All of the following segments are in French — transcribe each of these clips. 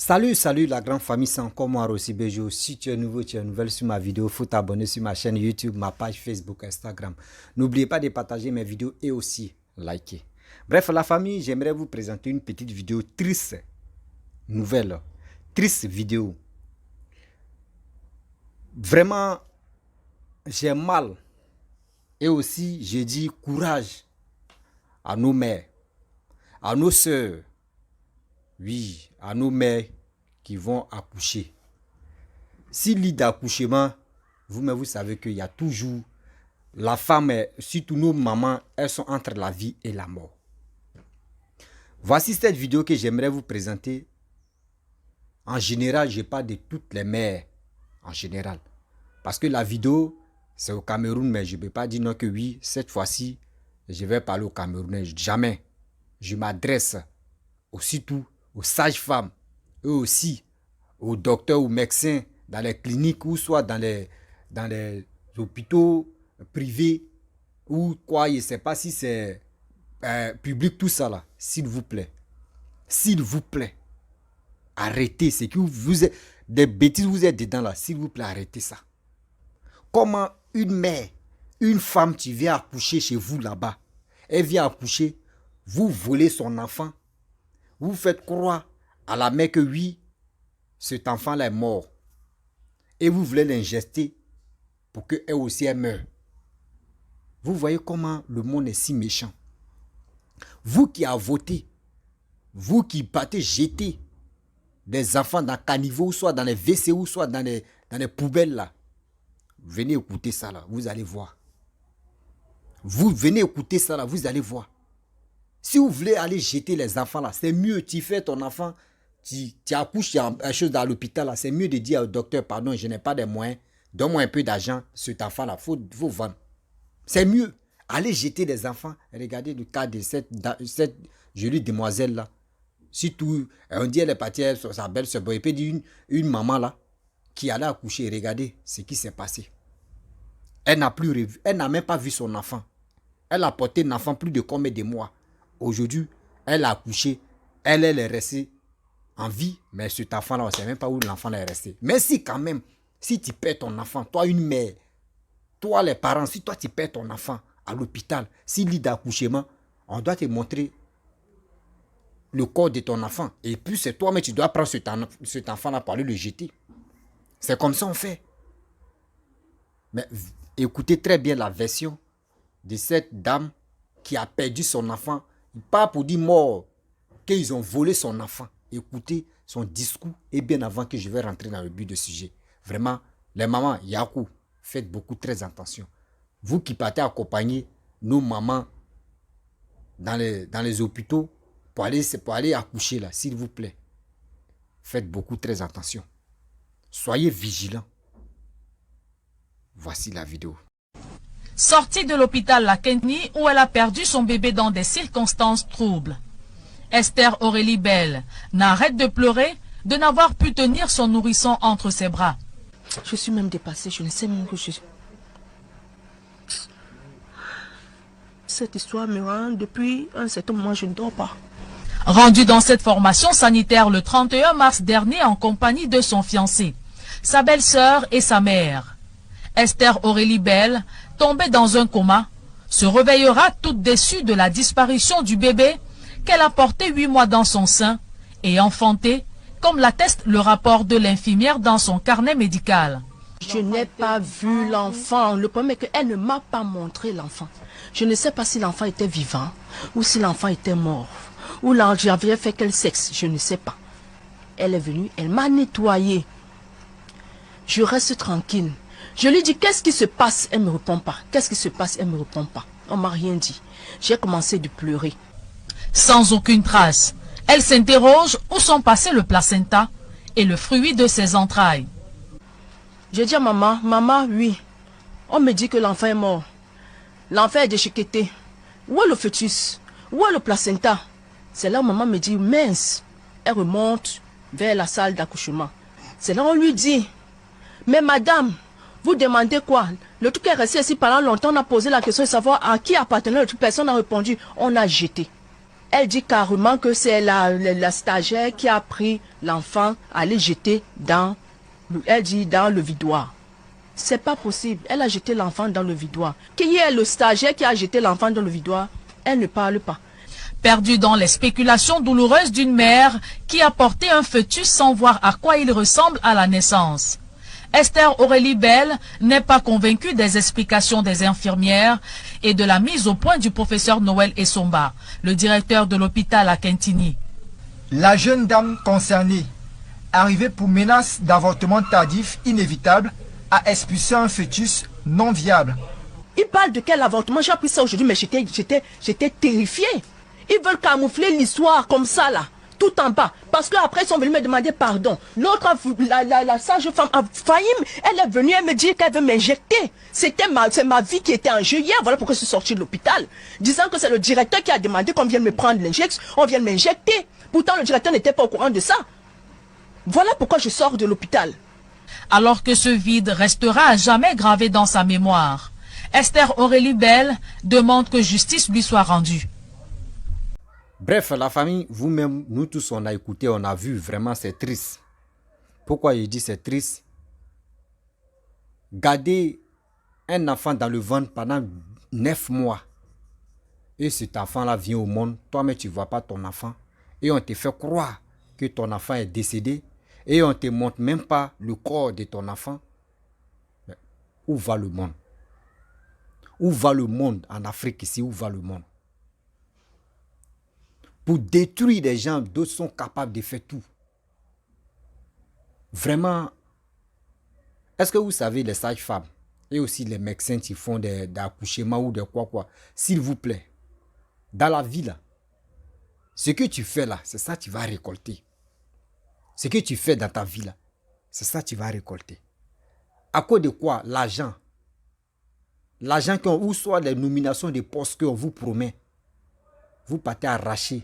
Salut la grande famille, c'est encore moi Rossi Bejo. Si tu es nouveau, tu es nouvelle sur ma vidéo, il faut t'abonner sur ma chaîne YouTube, ma page Facebook, Instagram. N'oubliez pas de partager mes vidéos et aussi liker. Bref, la famille, j'aimerais vous présenter une petite vidéo triste, nouvelle, triste vidéo. Vraiment, j'ai mal. Et aussi, j'ai dit courage à nos mères, à nos soeurs. Oui, à nos mères qui vont accoucher. Si lit d'accouchement, vous savez qu'il y a toujours la femme, surtout nos mamans, elles sont entre la vie et la mort. Voici cette vidéo que j'aimerais vous présenter. En général, je parle de toutes les mères, en général. Parce que la vidéo, c'est au Cameroun, mais je ne peux pas dire non que oui, cette fois-ci, je vais parler au Camerounais. Jamais. Je m'adresse aussitôt aux sages-femmes, eux aussi, aux docteurs ou médecins dans les cliniques ou soit dans les hôpitaux privés ou quoi, je ne sais pas si c'est public, tout ça là. S'il vous plaît, arrêtez. C'est que vous êtes, des bêtises vous êtes dedans là, s'il vous plaît, arrêtez ça. Comment une mère, une femme qui vient accoucher chez vous là-bas, elle vient accoucher, vous volez son enfant, vous faites croire à la mère que oui, cet enfant-là est mort. Et vous voulez l'ingester pour qu'elle aussi elle meure. Vous voyez comment le monde est si méchant. Vous qui avez voté, vous qui partez jeter des enfants dans le caniveau, soit dans les WC, ou soit dans les poubelles là. Venez écouter ça là, vous allez voir. Vous venez écouter ça là, vous allez voir. Si vous voulez aller jeter les enfants là, c'est mieux, tu fais ton enfant, tu accouches une chose dans l'hôpital là, c'est mieux de dire au docteur, pardon, je n'ai pas de moyens, donne-moi un peu d'argent, cet enfant là, faut vendre. C'est mieux. Allez jeter des enfants. Regardez le cas de cette jolie demoiselle là. Surtout, on dit elle est partie, sa belle-sœur, et puis une maman là, qui allait accoucher, regardez ce qui s'est passé. Elle n'a plus revu, elle n'a même pas vu son enfant. Elle a porté un enfant plus de combien de mois. Aujourd'hui, elle a accouché, elle est restée en vie, mais cet enfant-là, on ne sait même pas où l'enfant est resté. Mais si quand même, si tu perds ton enfant, toi une mère, toi les parents, si toi tu perds ton enfant à l'hôpital, si lit d'accouchement, on doit te montrer le corps de ton enfant. Et puis c'est toi, mais tu dois prendre cet enfant-là pour aller le jeter. C'est comme ça on fait. Mais écoutez très bien la version de cette dame qui a perdu son enfant. Pas pour dire mort, qu'ils ont volé son enfant. Écoutez son discours et bien avant que je vais rentrer dans le but du sujet. Vraiment, les mamans, Yakou, faites beaucoup très attention. Vous qui partez accompagner nos mamans dans les hôpitaux pour aller accoucher là, s'il vous plaît. Faites beaucoup très attention. Soyez vigilants. Voici la vidéo. Sortie de l'hôpital La Kentni où elle a perdu son bébé dans des circonstances troubles. Esther Aurélie Bell n'arrête de pleurer de n'avoir pu tenir son nourrisson entre ses bras. Je suis même dépassée, je ne sais même que je... Cette histoire me rend depuis un certain moment, je ne dors pas. Rendue dans cette formation sanitaire le 31 mars dernier en compagnie de son fiancé, sa belle-sœur et sa mère. Esther Aurélie Bell, tombée dans un coma, se réveillera toute déçue de la disparition du bébé qu'elle a porté 8 mois dans son sein et enfanté, comme l'atteste le rapport de l'infirmière dans son carnet médical. Je n'ai pas vu l'enfant. Le problème est qu'elle ne m'a pas montré l'enfant. Je ne sais pas si l'enfant était vivant ou si l'enfant était mort. Ou j'avais fait quel sexe, je ne sais pas. Elle est venue, elle m'a nettoyé. Je reste tranquille. Je lui dis, qu'est-ce qui se passe? Elle ne me répond pas. Qu'est-ce qui se passe? Elle ne me répond pas. On ne m'a rien dit. J'ai commencé de pleurer. Sans aucune trace, elle s'interroge où sont passés le placenta et le fruit de ses entrailles. J'ai dit à maman, maman, oui. On me dit que l'enfant est mort. L'enfant est déchiqueté. Où est le fœtus? Où est le placenta? C'est là où maman me dit, mince. Elle remonte vers la salle d'accouchement. C'est là où on lui dit, mais madame, vous demandez quoi? Le truc est resté ici pendant longtemps. On a posé la question de savoir à qui appartenait le truc. Personne n'a répondu. On a jeté. Elle dit carrément que c'est la stagiaire qui a pris l'enfant à les jeter dans, elle dit dans le vidoir. C'est pas possible. Elle a jeté l'enfant dans le vidoir. Qui est le stagiaire qui a jeté l'enfant dans le vidoir? Elle ne parle pas. Perdue dans les spéculations douloureuses d'une mère qui a porté un fœtus sans voir à quoi il ressemble à la naissance. Esther Aurélie Bell n'est pas convaincue des explications des infirmières et de la mise au point du professeur Noël Essomba, le directeur de l'hôpital à Kintini. La jeune dame concernée, arrivée pour menace d'avortement tardif inévitable, a expulsé un fœtus non viable. Ils parlent de quel avortement? J'ai appris ça aujourd'hui, mais j'étais terrifiée. Ils veulent camoufler l'histoire comme ça, là, tout en bas. Parce qu'après, ils sont venus me demander pardon. L'autre, la sage-femme a failli, elle est venue, elle me dit qu'elle veut m'injecter. C'est ma vie qui était en jeu hier. Voilà pourquoi je suis sortie de l'hôpital. Disant que c'est le directeur qui a demandé qu'on vienne me prendre l'injection, on vienne m'injecter. Pourtant, le directeur n'était pas au courant de ça. Voilà pourquoi je sors de l'hôpital. Alors que ce vide restera à jamais gravé dans sa mémoire, Esther Aurélie Bell demande que justice lui soit rendue. Bref, la famille, vous-même, nous tous, on a écouté, on a vu, vraiment, c'est triste. Pourquoi je dis c'est triste? Garder un enfant dans le ventre pendant 9 mois, et cet enfant-là vient au monde, toi-même, tu ne vois pas ton enfant, et on te fait croire que ton enfant est décédé, et on ne te montre même pas le corps de ton enfant. Mais où va le monde? Où va le monde en Afrique ici? Où va le monde? Pour détruire des gens, d'autres sont capables de faire tout. Vraiment, est-ce que vous savez les sages-femmes et aussi les médecins qui font des accouchements ou de quoi, s'il vous plaît, dans la vie là, ce que tu fais là, c'est ça que tu vas récolter. Ce que tu fais dans ta vie là, c'est ça que tu vas récolter. À cause de quoi? L'argent. L'argent ou soit les nominations de postes qu'on vous promet. Vous partez arracher.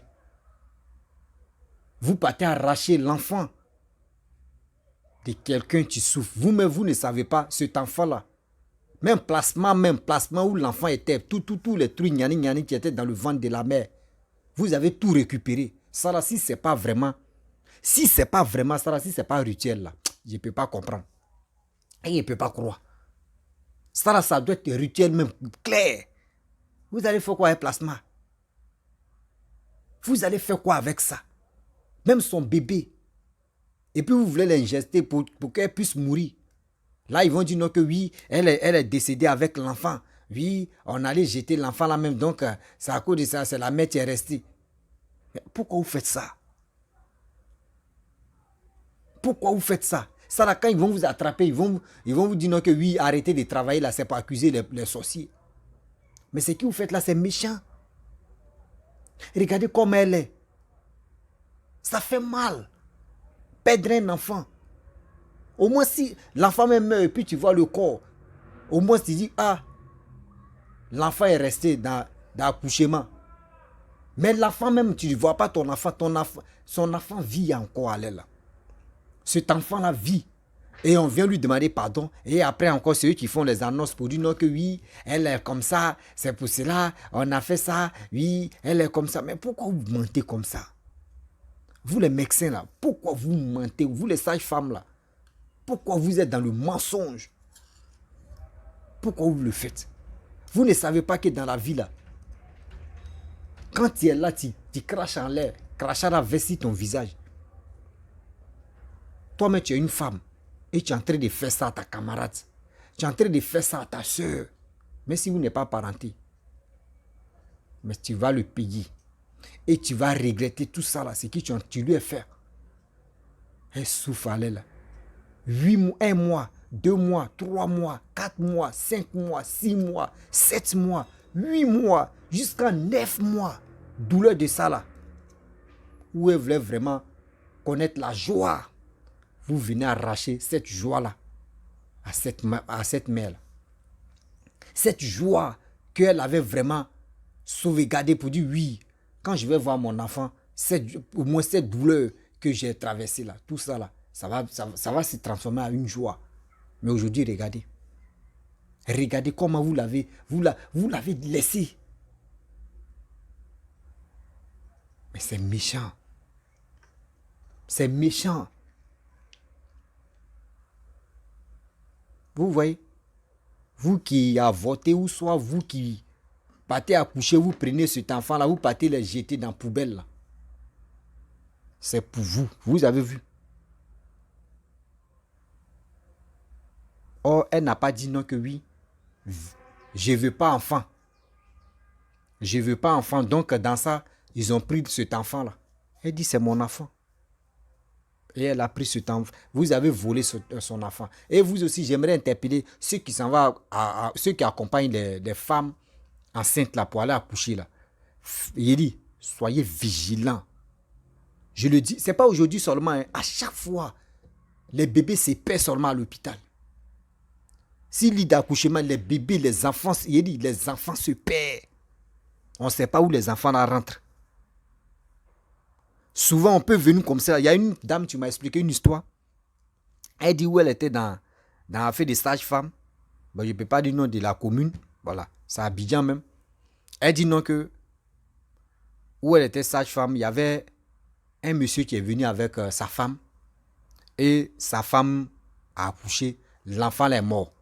Vous partez arracher l'enfant de quelqu'un qui souffre. Vous-même, vous ne savez pas cet enfant-là. Même placement où l'enfant était, tous les trucs gnani qui étaient dans le ventre de la mère. Vous avez tout récupéré. Ça là, si c'est pas vraiment ça là, si c'est pas rituel là, je ne peux pas comprendre. Et je ne peux pas croire. Ça là, ça doit être rituel même clair. Vous allez faire quoi un placement? Vous allez faire quoi avec ça? Même son bébé. Et puis vous voulez l'injecter pour qu'elle puisse mourir. Là, ils vont dire non que oui, elle est décédée avec l'enfant. Oui, on allait jeter l'enfant là même. Donc, c'est à cause de ça, c'est la mère qui est restée. Mais pourquoi vous faites ça? Pourquoi vous faites ça? Ça là, quand ils vont vous attraper, ils vont vous dire non que oui, arrêtez de travailler là, c'est pour accuser les sorciers. Mais ce que vous faites là, c'est méchant. Regardez comme elle est. Ça fait mal. Perdre un enfant. Au moins si l'enfant même meurt et puis tu vois le corps, au moins tu dis, ah, l'enfant est resté dans l'accouchement. Mais l'enfant même, tu ne vois pas ton enfant, son enfant vit encore à l'aile là. Cet enfant-là vit. Et on vient lui demander pardon. Et après encore, c'est eux qui font les annonces pour dire non que oui, elle est comme ça, c'est pour cela, on a fait ça, oui, elle est comme ça. Mais pourquoi vous mentez comme ça? Vous les médecins là, pourquoi vous mentez? Vous les sages-femmes là, pourquoi vous êtes dans le mensonge? Pourquoi vous le faites? Vous ne savez pas que dans la vie là, quand tu es là, tu craches en l'air, crachera vestit ton visage. Toi-même, tu es une femme et tu es en train de faire ça à ta camarade. Tu es en train de faire ça à ta soeur. Mais si vous n'êtes pas parenté, mais tu vas le payer. Et tu vas regretter tout ça là, ce que tu lui as fait. Elle souffre à l'aile là. 8 mois, 1 mois, 2 mois, 3 mois, 4 mois, 5 mois, 6 mois, 7 mois, 8 mois, jusqu'à 9 mois. Douleur de ça là. Où elle voulait vraiment connaître la joie. Vous venez arracher cette joie-là à cette mère-là. Cette joie qu'elle avait vraiment sauvegardée pour dire oui, quand je vais voir mon enfant, au moins cette douleur que j'ai traversée là, tout ça là, ça va se transformer en une joie. Mais aujourd'hui, regardez. Regardez comment vous l'avez laissé. Mais c'est méchant. C'est méchant. Vous voyez? Vous qui avortez ou soit vous qui partez accoucher, vous prenez cet enfant-là, vous partez le jeter dans la poubelle. Là. C'est pour vous. Vous avez vu? Or, elle n'a pas dit non que oui. Je ne veux pas enfant. Je ne veux pas enfant. Donc, dans ça, ils ont pris cet enfant-là. Elle dit, c'est mon enfant. Et elle a pris ce temps. Vous avez volé son enfant. Et vous aussi, j'aimerais interpeller ceux qui s'en vont ceux qui accompagnent les femmes enceintes là pour aller accoucher là. Il dit, soyez vigilants. Je le dis, c'est pas aujourd'hui seulement. Hein, à chaque fois, les bébés se perdent seulement à l'hôpital. Si lit d'accouchement, les bébés, les enfants, il dit, les enfants se perdent. On ne sait pas où les enfants là rentrent. Souvent, on peut venir comme ça. Il y a une dame, tu m'as expliqué une histoire. Elle dit où elle était dans l'affaire des sages-femmes. Bon, je ne peux pas dire le nom de la commune. Voilà, c'est à Abidjan même. Elle dit non que où elle était sage-femme, il y avait un monsieur qui est venu avec sa femme. Et sa femme a accouché. L'enfant est mort.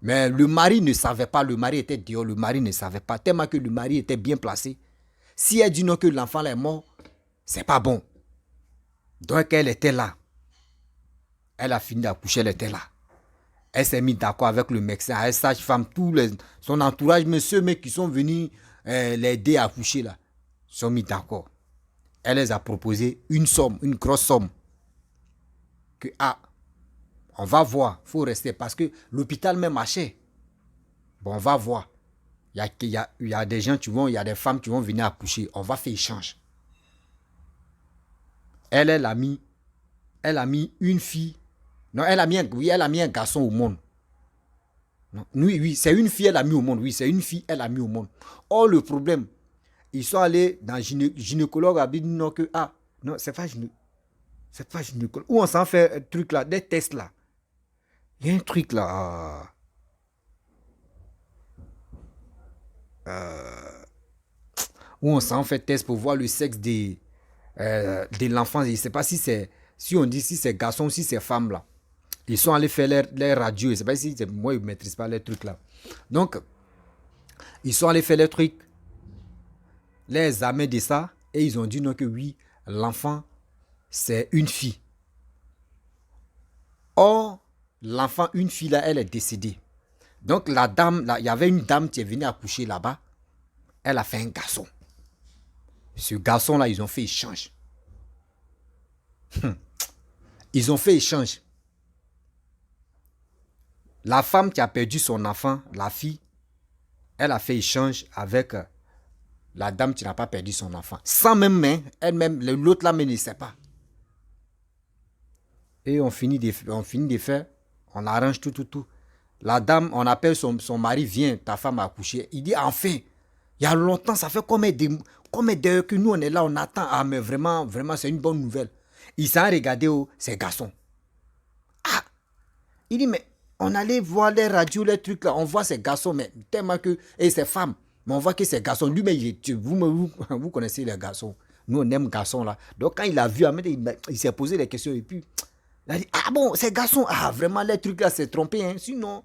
Mais le mari ne savait pas. Le mari était dehors. Le mari ne savait pas. Tellement que le mari était bien placé. Si elle dit non que l'enfant est mort, c'est pas bon. Donc elle était là. Elle a fini d'accoucher, elle était là. Elle s'est mise d'accord avec le médecin, elle sage-femme, son entourage, mais ceux qui sont venus l'aider à accoucher là, sont mis d'accord. Elle les a proposé une somme, une grosse somme. Que on va voir, il faut rester parce que l'hôpital même marchait. Bon, on va voir. Il y a des gens, il y a des femmes qui vont venir accoucher. On va faire échange. Elle a mis une fille. Non, elle a mis un garçon au monde. Non, oui, c'est une fille, elle a mis au monde. Oui, c'est une fille, elle a mis au monde. Or, le problème, ils sont allés dans le gynécologue, a dit non, que, non, c'est pas gynécologue. Où on s'en fait un truc là, des tests là. Il y a un truc là. Où on s'en fait test pour voir le sexe de l'enfant. Je ne sais pas si on dit si c'est garçon ou si c'est femme là. Ils sont allés faire les radios. Je ne sais pas si moi ils ne maîtrisent pas les trucs là. Donc, ils sont allés faire les trucs, les examens de ça, et ils ont dit non que oui, l'enfant c'est une fille. Or, l'enfant, une fille là, elle est décédée. Donc la dame, là, il y avait une dame qui est venue accoucher là-bas. Elle a fait un garçon. Ce garçon-là, ils ont fait échange. Ils ont fait échange. La femme qui a perdu son enfant, la fille, elle a fait échange avec la dame qui n'a pas perdu son enfant. Sans même main, elle-même, l'autre là, mais ne sait pas. Et on finit de faire, on arrange tout. La dame, on appelle son mari, viens, ta femme a accouché. Il dit, enfin, il y a longtemps, ça fait combien d'heures que nous, on est là, on attend. Ah, mais vraiment, c'est une bonne nouvelle. Il s'en regardé, ces garçons. Il dit, mais on allait voir les radios, les trucs là, on voit ces garçons, mais tellement que, et ces femmes, mais on voit que ces garçons, lui, mais vous connaissez les garçons. Nous, on aime garçons là. Donc, quand il a vu, il s'est posé les questions et puis, il a dit, bon, ces garçons, vraiment, les trucs là, c'est trompé. Hein. Sinon,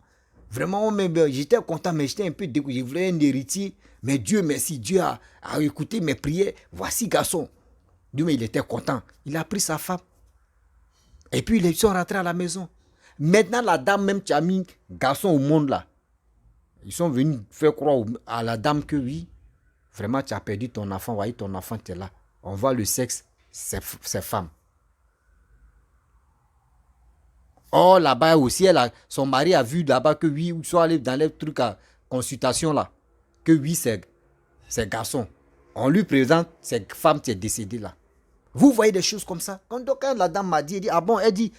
vraiment, j'étais content, mais j'étais un peu dégoûté. Je voulais un héritier. Mais Dieu merci, Dieu a écouté mes prières. Voici, garçon. Dieu, mais il était content. Il a pris sa femme. Et puis, ils sont rentrés à la maison. Maintenant, la dame même qui a mis garçon au monde là, ils sont venus faire croire à la dame que oui, vraiment, tu as perdu ton enfant. Voyez, ton enfant, tu es là. On voit le sexe, c'est femme. Oh, là-bas aussi, son mari a vu là-bas que oui, ils sont allés dans les trucs à consultation là, que oui, c'est garçon. On lui présente cette femme qui est décédée là. Vous voyez des choses comme ça. Quand la dame m'a dit, elle dit,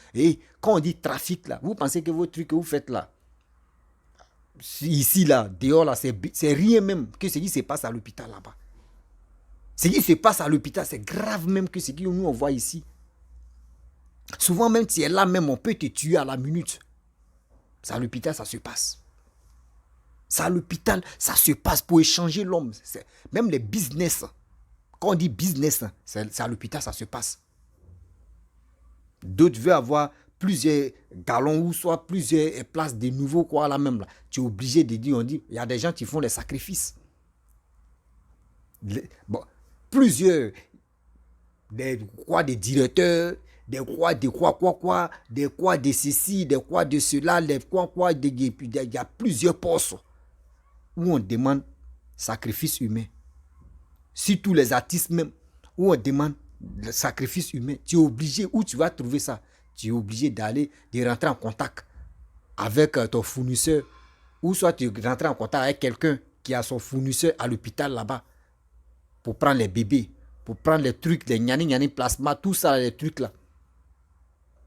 quand on dit trafic là, vous pensez que vos trucs que vous faites là, ici là, dehors là, c'est rien même que ce qui se passe à l'hôpital là-bas. Ce qui se passe à l'hôpital, c'est grave même que ce que nous on voit ici. Souvent même si tu es là même, on peut te tuer à la minute. C'est à l'hôpital, ça se passe. C'est à l'hôpital, ça se passe pour échanger l'homme. Même les business. Quand on dit business, c'est à l'hôpital, ça se passe. D'autres veulent avoir plusieurs galons ou soit plusieurs places de nouveau, quoi, là même. Là. Tu es obligé de dire, on dit, il y a des gens qui font les sacrifices. Plusieurs, des directeurs, des de ceci, des quoi de cela, il y a plusieurs postes où on demande sacrifice humain. Si tous les artistes même, où on demande le sacrifice humain, tu es obligé, où tu vas trouver ça? Tu es obligé de rentrer en contact avec ton fournisseur, ou soit tu rentres en contact avec quelqu'un qui a son fournisseur à l'hôpital là-bas, pour prendre les bébés, pour prendre les trucs, les gnani plasma, tout ça, les trucs là.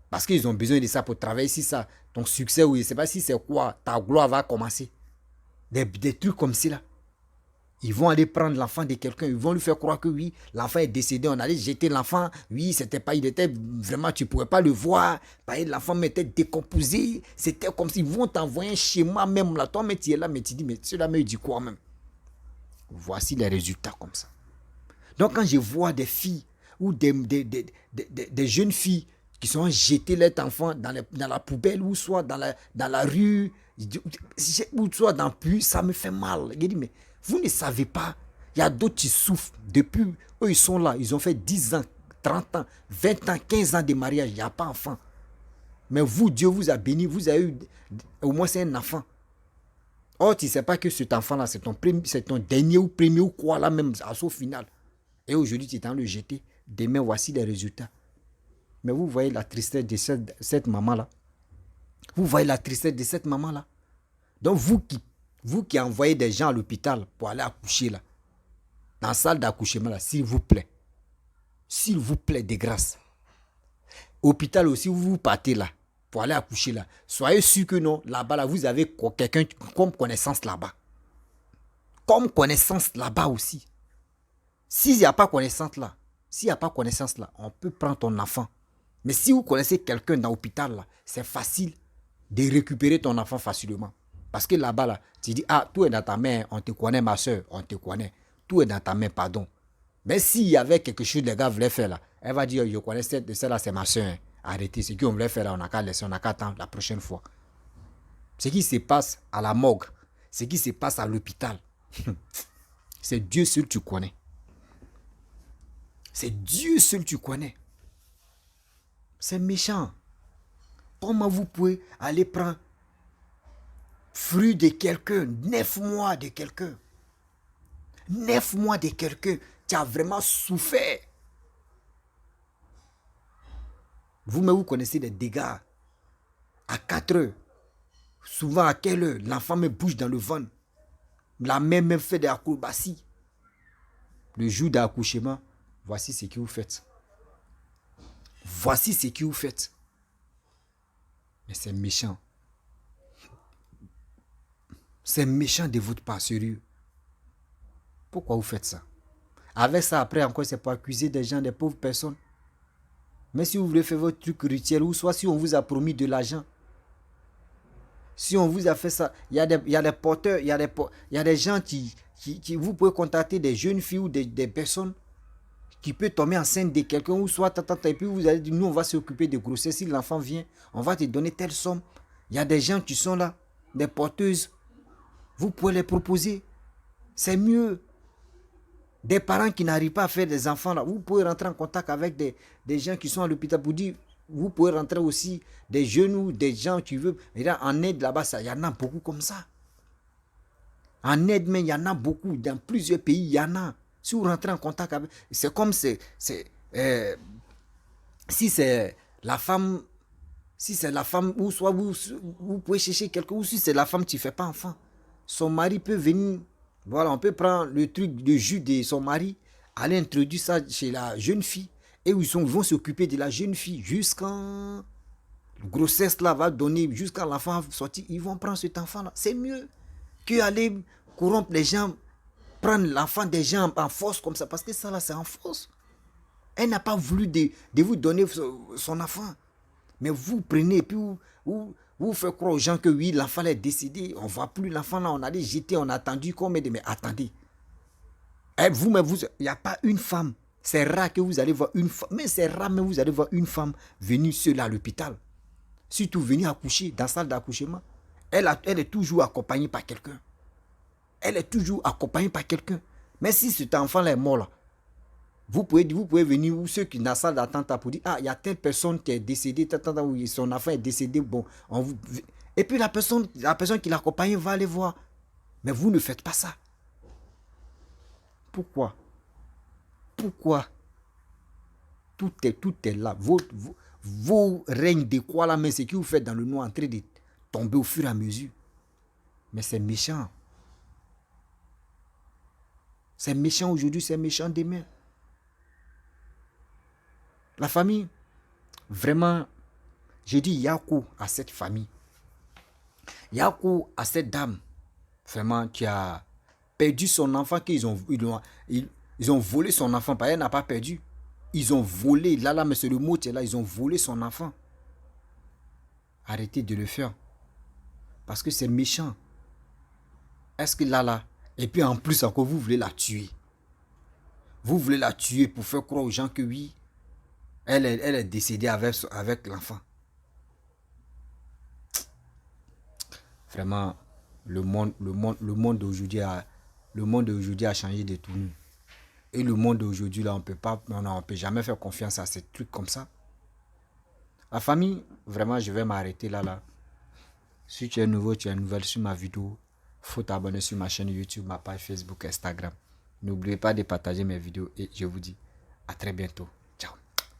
Parce qu'ils ont besoin de ça pour travailler. Si ça, ton succès, ou je ne sais pas si c'est quoi, ta gloire va commencer. Des trucs comme ça là. Ils vont aller prendre l'enfant de quelqu'un, ils vont lui faire croire que oui, l'enfant est décédé, on allait jeter l'enfant, oui, c'était pas, il était vraiment, tu ne pouvais pas le voir, l'enfant était décomposé, c'était comme s'ils vont t'envoyer un schéma même là, toi, mais tu es là, mais tu dis, mais celui-là, mais il dit quoi même? Voici les résultats comme ça. Donc quand je vois des filles ou des jeunes filles qui sont jetées leurs enfants dans la poubelle ou soit dans la rue, ou soit dans le puits, ça me fait mal. Je dis, mais vous ne savez pas, il y a d'autres qui souffrent depuis, eux ils sont là, ils ont fait 10 ans, 30 ans, 20 ans, 15 ans de mariage, il n'y a pas d'enfant. Mais vous, Dieu vous a béni, vous avez eu au moins c'est un enfant. Or, tu ne sais pas que cet enfant-là, c'est ton dernier ou premier ou quoi là même, à son final. Et aujourd'hui, tu es en train de le jeter. Demain, voici les résultats. Mais vous voyez la tristesse de cette maman-là. Vous voyez la tristesse de cette maman-là. Donc, vous qui envoyez des gens à l'hôpital pour aller accoucher là, dans la salle d'accouchement là, s'il vous plaît, de grâce. Hôpital aussi, vous partez là, pour aller accoucher là. Soyez sûr que non, là-bas, là, vous avez quelqu'un comme connaissance là-bas. Comme connaissance là-bas aussi. S'il n'y a pas connaissance là, on peut prendre ton enfant. Mais si vous connaissez quelqu'un dans l'hôpital là, c'est facile de récupérer ton enfant facilement. Parce que là-bas, là, tu dis, ah, tout est dans ta main, on te connaît ma soeur, on te connaît. Tout est dans ta main, pardon. Mais s'il y avait quelque chose que les gars voulaient faire là, elle va dire, je connais celle-là, c'est ma soeur. Hein. Arrêtez, ce qu'on voulait faire là, on n'a qu'à laisser, on n'a qu'à attendre la prochaine fois. Ce qui se passe à la morgue, ce qui se passe à l'hôpital, c'est Dieu seul tu connais. C'est Dieu seul tu connais. C'est méchant. Comment vous pouvez aller prendre fruit de quelqu'un, 9 mois de quelqu'un. 9 mois de quelqu'un, tu as vraiment souffert. Vous-même, vous connaissez des dégâts. À 4 heures, souvent à quelle heure, l'enfant me bouge dans le ventre. La mère même fait des acrobaties. Le jour d'accouchement, voici ce que vous faites. Voici ce que vous faites. Mais c'est méchant. C'est méchant de votre part, sérieux. Pourquoi vous faites ça? Avec ça, après, encore, c'est pour accuser des gens, des pauvres personnes. Mais si vous voulez faire votre truc rituel, ou soit si on vous a promis de l'argent, si on vous a fait ça, il y a des porteurs, il y a des gens qui vous pouvez contacter des jeunes filles ou des personnes qui peuvent tomber enceinte de quelqu'un, ou soit, et puis vous allez dire, nous, on va s'occuper de grossesse. Si l'enfant vient, on va te donner telle somme. Il y a des gens qui sont là, des porteuses. Vous pouvez les proposer. C'est mieux. Des parents qui n'arrivent pas à faire des enfants, là, vous pouvez rentrer en contact avec des gens qui sont à l'hôpital pour dire, vous pouvez rentrer aussi des jeunes ou des gens qui veulent. Et là, en aide là-bas, il y en a beaucoup comme ça. En aide, mais il y en a beaucoup. Dans plusieurs pays, il y en a. Si vous rentrez en contact avec... C'est comme si c'est la femme... Si c'est la femme, ou soit vous pouvez chercher quelqu'un, ou si c'est la femme qui ne fait pas enfant. Son mari peut venir... Voilà, on peut prendre le truc de jus de son mari, aller introduire ça chez la jeune fille, et ils vont s'occuper de la jeune fille jusqu'en... grossesse là va donner, jusqu'à l'enfant sortir, ils vont prendre cet enfant là. C'est mieux qu'aller corrompre les gens, prendre l'enfant des gens en force comme ça, parce que ça là c'est en force. Elle n'a pas voulu de vous donner son enfant. Mais vous prenez et puis vous faites croire aux gens que oui, l'enfant est décédé, on ne voit plus l'enfant là, on allait jeter, on a attendu combien de... Mais attendez, Et vous, mais vous, il n'y a pas une femme. C'est rare que vous allez voir une femme. Mais c'est rare, mais vous allez voir une femme venir seule à l'hôpital. Surtout venir accoucher dans la salle d'accouchement. Elle est toujours accompagnée par quelqu'un. Elle est toujours accompagnée par quelqu'un. Mais si cet enfant-là est mort là, vous pouvez venir, ou ceux qui sont dans la salle d'attente pour dire, ah, il y a telle personne qui est décédée, oui, son enfant est décédé, bon. Et puis la personne qui l'accompagne va aller voir. Mais vous ne faites pas ça. Pourquoi? Pourquoi? Tout est là. Vos règnes de quoi là, mais ce que vous faites dans le noir en train de tomber au fur et à mesure. Mais c'est méchant. C'est méchant aujourd'hui, c'est méchant demain. La famille, vraiment, je dis Yakou à cette famille. Yakou à cette dame, vraiment, qui a perdu son enfant, ils ont volé son enfant, parce qu'elle n'a pas perdu. Ils ont volé, là, mais c'est le mot, là, ils ont volé son enfant. Arrêtez de le faire. Parce que c'est méchant. Est-ce que là, et puis en plus encore, vous voulez la tuer. Vous voulez la tuer pour faire croire aux gens que oui, elle est décédée avec l'enfant. Vraiment, le monde d'aujourd'hui a changé de tout. Et le monde d'aujourd'hui, là, on ne peut jamais faire confiance à ces trucs comme ça. La famille, vraiment, je vais m'arrêter là. Si tu es nouveau, tu es nouvelle sur ma vidéo, il faut t'abonner sur ma chaîne YouTube, ma page Facebook, Instagram. N'oubliez pas de partager mes vidéos et je vous dis à très bientôt. Ciao.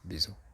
Bisous.